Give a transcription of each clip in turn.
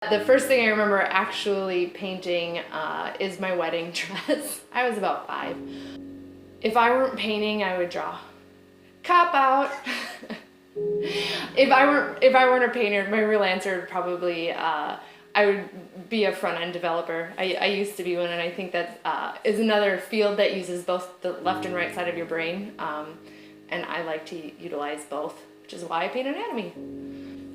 The first thing I remember actually painting is my wedding dress. I was about 5. If I weren't painting, I would draw. Cop out. If I weren't a painter, my real answer would probably I would be a front-end developer. I used to be one, and I think that is another field that uses both the left and right side of your brain, and I like to utilize both, which is why I paint anatomy.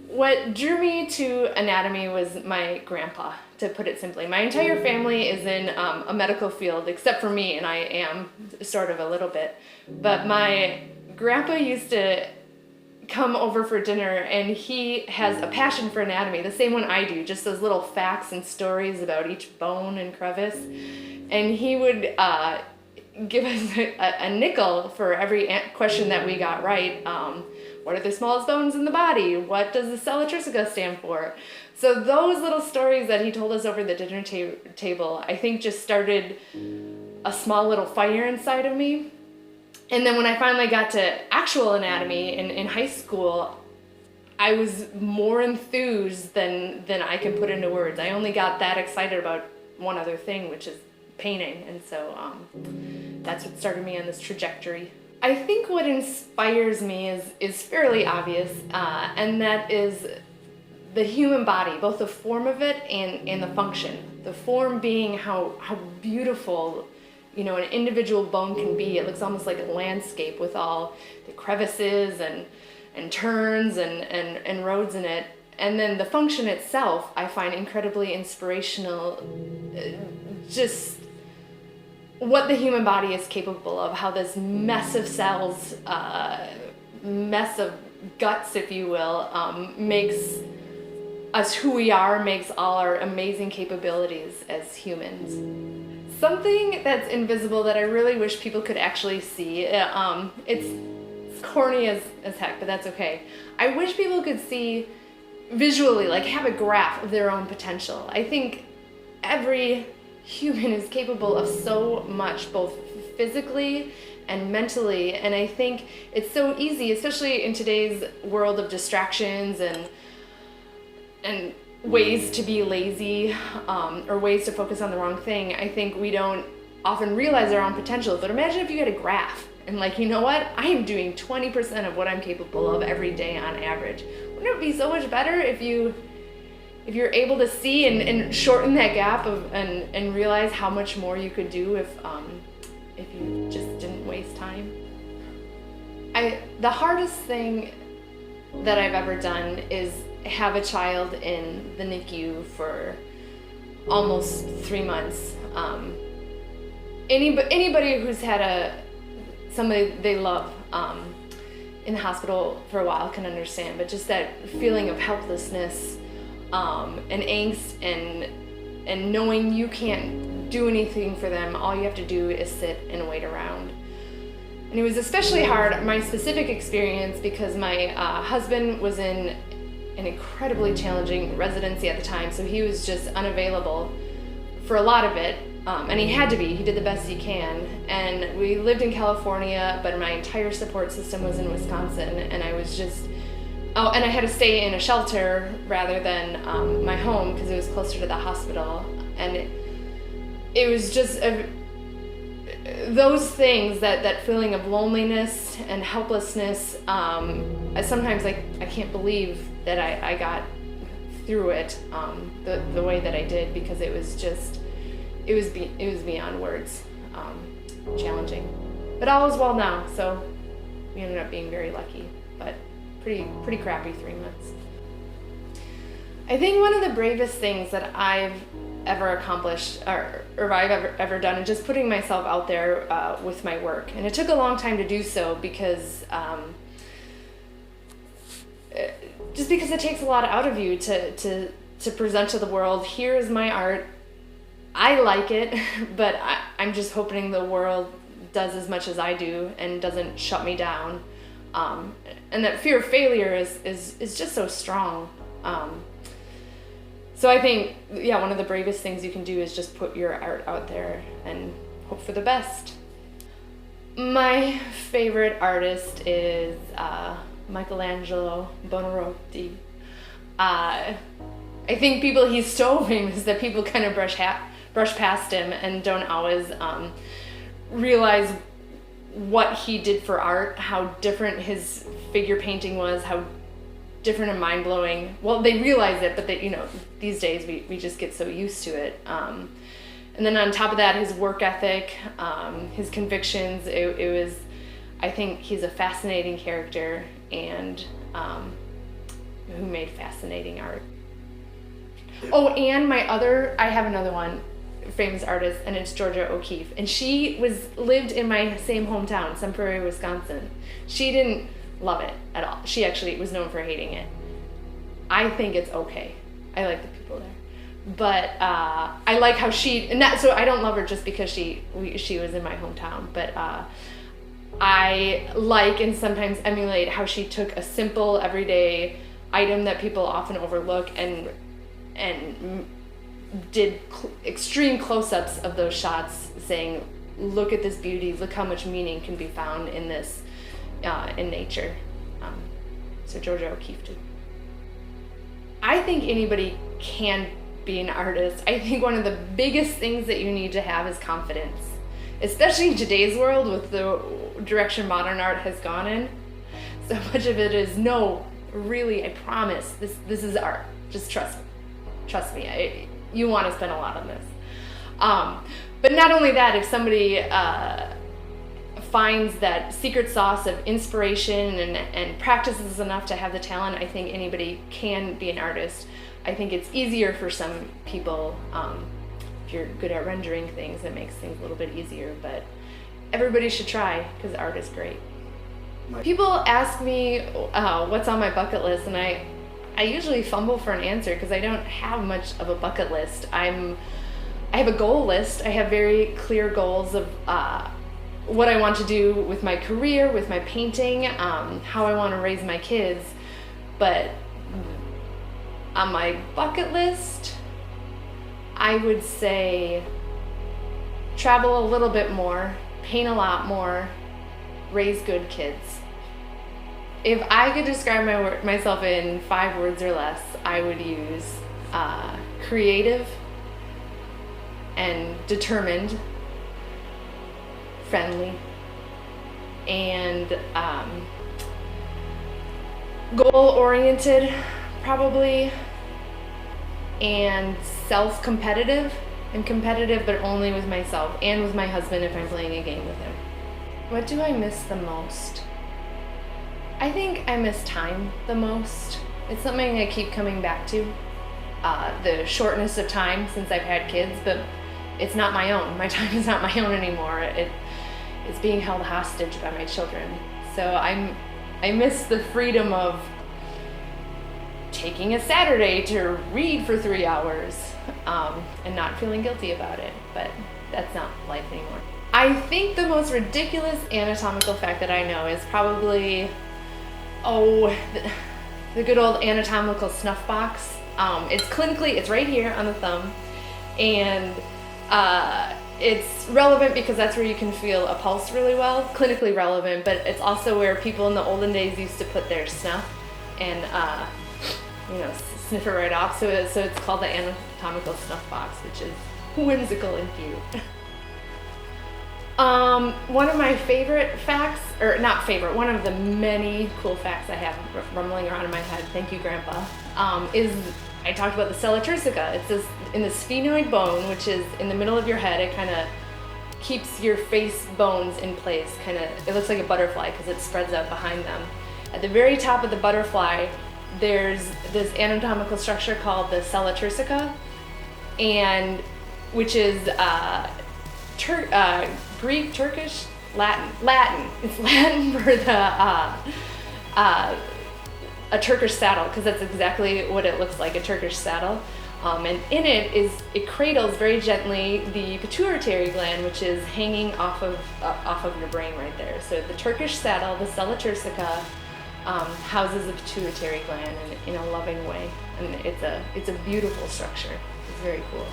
What drew me to anatomy was my grandpa, to put it simply. My entire family is in a medical field, except for me, and I am sort of a little bit. But my grandpa used to come over for dinner, and he has a passion for anatomy, the same one I do, just those little facts and stories about each bone and crevice. And he would give us a nickel for every question that we got right. What are the smallest bones in the body? What does the sella tristica stand for? So those little stories that he told us over the dinner table, I think just started a small little fire inside of me. And then when I finally got to actual anatomy in high school, I was more enthused than I can put into words. I only got that excited about one other thing, which is painting. And so that's what started me on this trajectory. I think what inspires me is fairly obvious, and that is the human body, both the form of it and the function. The form being how beautiful, an individual bone can be. It looks almost like a landscape with all the crevices and turns and roads in it. And then the function itself, I find incredibly inspirational. Just what the human body is capable of, how this mess of cells, mess of guts, if you will, makes us who we are, makes all our amazing capabilities as humans. Something that's invisible that I really wish people could actually see, it's corny as heck, but that's okay. I wish people could see visually, like have a graph of their own potential. I think every human is capable of so much, both physically and mentally, and I think it's so easy, especially in today's world of distractions and ways to be lazy, or ways to focus on the wrong thing. I think we don't often realize our own potential, but imagine if you had a graph and what, I am doing 20% of what I'm capable of every day on average. Wouldn't it be so much better if you're able to see and shorten that gap and realize how much more you could do if you just didn't waste time? The hardest thing that I've ever done is have a child in the NICU for almost 3 months. Anybody who's had somebody they love in the hospital for a while can understand, but just that feeling of helplessness, and angst, and knowing you can't do anything for them, all you have to do is sit and wait around. And it was especially hard, my specific experience, because my husband was in an incredibly challenging residency at the time, so he was just unavailable for a lot of it, and he had to be. He did the best he can, and we lived in California, but my entire support system was in Wisconsin, and I was just and I had to stay in a shelter rather than my home because it was closer to the hospital. And it was just those things, that feeling of loneliness and helplessness. Sometimes I can't believe that I got through it the way that I did, because it was beyond words, challenging. But all is well now, so we ended up being very lucky. But pretty crappy 3 months. I think one of the bravest things that I've ever accomplished or I've ever done is just putting myself out there with my work. And it took a long time to do so because it takes a lot out of you to present to the world, here is my art, I like it, but I'm just hoping the world does as much as I do and doesn't shut me down. And that fear of failure is just so strong. So I think, one of the bravest things you can do is just put your art out there and hope for the best. My favorite artist is Michelangelo Buonarroti. I think he's so famous that people kind of brush past him and don't always realize what he did for art, how different his figure painting was, how different and mind-blowing. Well, they realize it, but these days we just get so used to it. And then on top of that, his work ethic, his convictions, it was, I think he's a fascinating character and who made fascinating art. Oh, and I have another one, famous artist, and it's Georgia O'Keeffe. And she lived in my same hometown, Sun Prairie, Wisconsin. She didn't love it at all. She actually was known for hating it. I think it's okay. I like the people there. But I like how so I don't love her just because she was in my hometown, but I like and sometimes emulate how she took a simple everyday item that people often overlook and did extreme close-ups of those shots, saying, look at this beauty, look how much meaning can be found in this, in nature. So Georgia O'Keeffe did. I think anybody can be an artist. I think one of the biggest things that you need to have is confidence, especially in today's world with the direction modern art has gone in. So much of it is, no, really, I promise, this is art. Just trust me. You want to spend a lot on this. But not only that, if somebody finds that secret sauce of inspiration and practices enough to have the talent, I think anybody can be an artist. I think it's easier for some people. If you're good at rendering things, it makes things a little bit easier, but everybody should try because art is great. People ask me what's on my bucket list, and I usually fumble for an answer because I don't have much of a bucket list. I have a goal list. I have very clear goals of what I want to do with my career, with my painting, how I want to raise my kids. But on my bucket list, I would say travel a little bit more, paint a lot more, raise good kids. If I could describe myself in 5 words or less, I would use creative and determined, friendly, and goal-oriented, probably, and self-competitive. I'm competitive, but only with myself and with my husband if I'm playing a game with him. What do I miss the most? I think I miss time the most. It's something I keep coming back to. The shortness of time since I've had kids, but it's not my own. My time is not my own anymore. It's being held hostage by my children. So I miss the freedom of taking a Saturday to read for 3 hours and not feeling guilty about it. But that's not life anymore. I think the most ridiculous anatomical fact that I know is probably, the good old anatomical snuff box. It's right here on the thumb, and it's relevant because that's where you can feel a pulse really well, clinically relevant, but it's also where people in the olden days used to put their snuff and sniff it right off. So it's called the anatomical snuff box, which is whimsical and cute. One of my favorite facts, or not favorite, one of the many cool facts I have rumbling around in my head, thank you Grandpa, is I talked about the sella turcica. It's this in the sphenoid bone, which is in the middle of your head. It kind of keeps your face bones in place. It looks like a butterfly because it spreads out behind them. At the very top of the butterfly, there's this anatomical structure called the sella turcica, and which is Greek, Turkish, Latin. It's Latin for a Turkish saddle, because that's exactly what it looks like, a Turkish saddle. And in it cradles very gently the pituitary gland, which is hanging off of your brain right there. So the Turkish saddle, the sella turcica, houses the pituitary gland in a loving way, and it's a beautiful structure. It's very cool.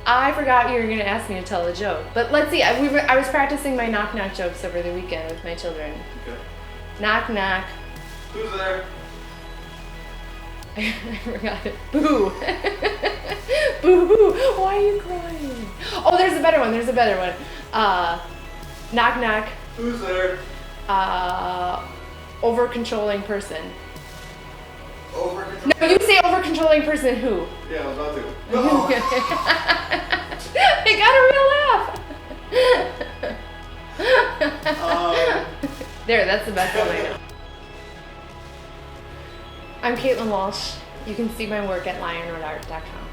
I forgot you were going to ask me to tell a joke, but let's see. I was practicing my knock-knock jokes over the weekend with my children. Okay. Knock, knock. Who's there? I forgot it. Boo. Boo hoo. Why are you crying? Oh, there's a better one. There's a better one. Knock knock. Who's there? Over controlling person. Over control. No, you say over controlling person who? Yeah, I was about to. No. I got a real laugh. There, that's the best one I know. I'm Kaitlin Walsh. You can see my work at lyonroadart.com.